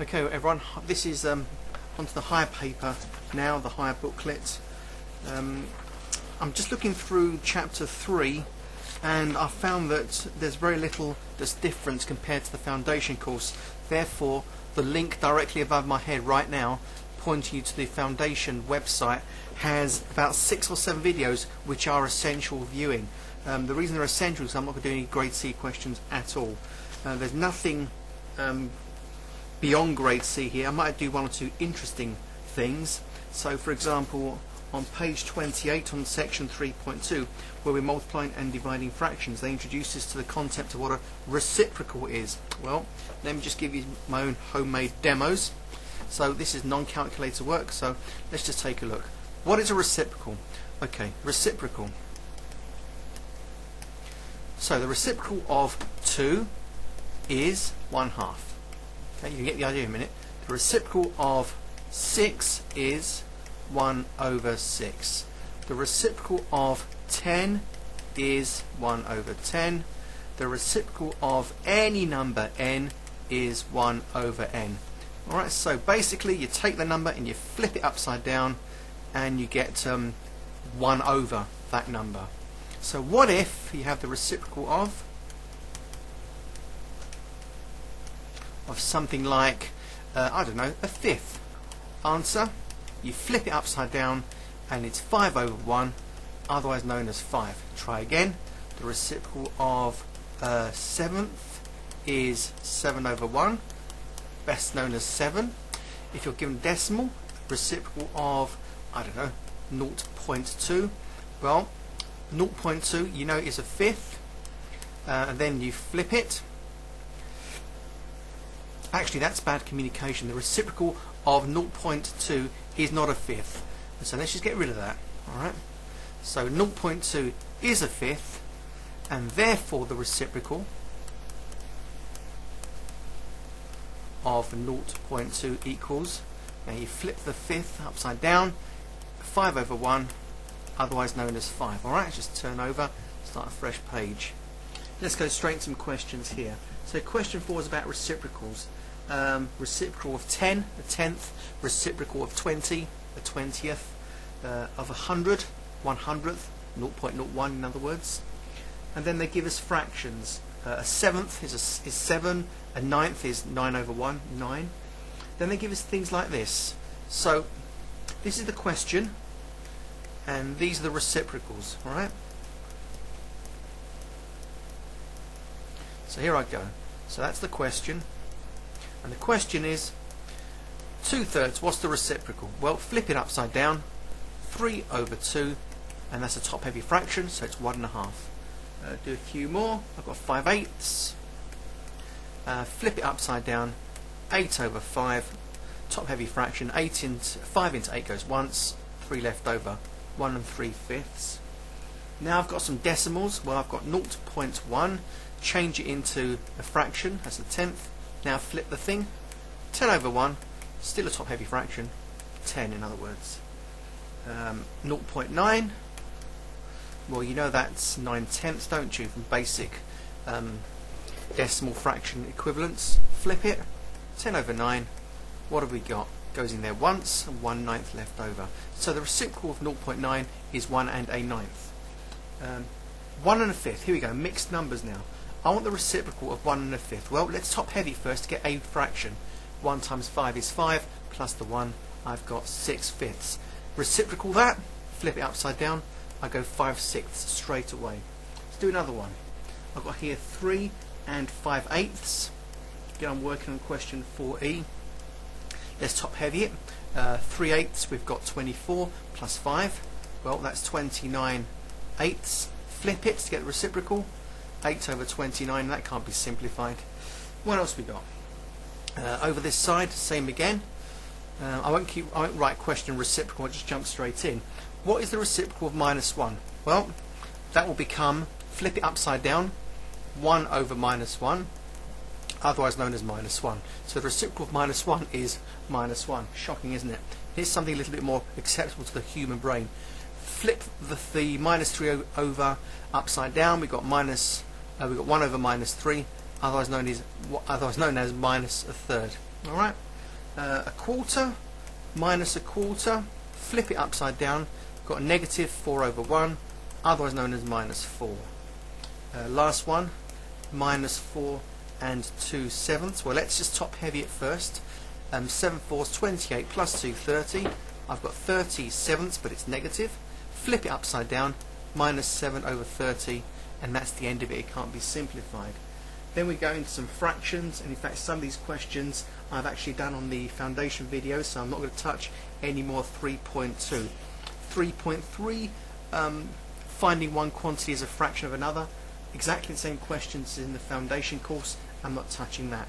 Okay, everyone, this is onto the higher paper now, the higher booklet. I'm just looking through chapter 3 and I found that there's very little that's difference compared to the foundation course. Therefore, the link directly above my head right now, pointing you to the foundation website, has about 6 or 7 videos which are essential viewing. The reason they're essential is I'm not going to do any grade C questions at all. There's nothing beyond grade C here. I might do 1 or 2 interesting things. So for example, on page 28 on section 3.2, where we're multiplying and dividing fractions, they introduce us to the concept of what a reciprocal is. Well, let me just give you my own homemade demos. So this is non-calculator work, so let's just take a look. What is a reciprocal? Okay, reciprocal. So the reciprocal of 2 is 1/2. Okay, you can get the idea in a minute. The reciprocal of 6 is 1/6. The reciprocal of 10 is 1/10. The reciprocal of any number n is 1/n. Alright, so basically you take the number and you flip it upside down and you get 1 over that number. So what if you have the reciprocal of something like, I don't know, a fifth? Answer, you flip it upside down and it's 5/1, otherwise known as 5. Try again. The reciprocal of a seventh is 7/1, best known as 7. If you're given decimal, reciprocal of, I don't know, 0.2, well, 0.2 you know is a fifth, and then you flip it. Actually, that's bad communication. The reciprocal of 0.2 is not a fifth, and so let's just get rid of that. Alright, so 0.2 is a fifth, and therefore the reciprocal of 0.2 equals, now you flip the fifth upside down, 5/1, otherwise known as 5. Alright, just turn over, start a fresh page. Let's go straight into some questions here. So question 4 is about reciprocals. Reciprocal of 10, a tenth. Reciprocal of 20, a 20th. Of 100, 100th, 0.01 in other words. And then they give us fractions. A seventh is 7, a ninth is 9/1, 9. Then they give us things like this. So this is the question, and these are the reciprocals. Alright? So here I go. So that's the question. And the question is 2/3, what's the reciprocal? Well, flip it upside down, 3/2, and that's a top heavy fraction, so it's 1/2. Do a few more. I've got 5/8. Flip it upside down, 8/5, top heavy fraction, 5 into 8 goes once, 3 left over, 1 3/5. Now I've got some decimals. Well, I've got 0.1, change it into a fraction, that's a tenth. Now flip the thing, 10/1, still a top heavy fraction, 10 in other words. 0.9, well, you know that's 9/10, don't you, from basic decimal fraction equivalence. Flip it, 10/9, what have we got? Goes in there once, and 1/9 left over. So the reciprocal of 0.9 is 1 1/9. 1 1/5, here we go, mixed numbers now. I want the reciprocal of 1 1/5. Well, let's top heavy first to get a fraction. 1 times 5 is 5, plus the 1, I've got 6/5. Reciprocal that, flip it upside down, I go 5/6 straight away. Let's do another one. I've got here 3 5/8. Again, I'm working on question 4E. Let's top heavy it. 3/8, we've got 24 plus 5. Well, that's 29/8. Flip it to get the reciprocal. 8/29, that can't be simplified. What else we got? Over this side, same again. I won't write question reciprocal, I'll just jump straight in. What is the reciprocal of -1? Well, that will become, flip it upside down, 1/-1, otherwise known as -1. So the reciprocal of -1 is -1. Shocking, isn't it? Here's something a little bit more acceptable to the human brain. Flip the -3 over upside down, we've got 1/-3, otherwise known as minus a third. All right, a quarter minus a quarter. Flip it upside down. Got a negative 4 over 1, otherwise known as minus 4. Last one, minus 4 and 2 sevenths. Well, let's just top heavy it first. 7 fourths, 28 plus 2, 30. I've got 30 sevenths, but it's negative. Flip it upside down, minus 7 over 30, and that's the end of it. It can't be simplified. Then we go into some fractions, and in fact some of these questions I've actually done on the foundation video, so I'm not going to touch any more 3.2. 3.3, finding one quantity as a fraction of another. Exactly the same questions in the foundation course. I'm not touching that.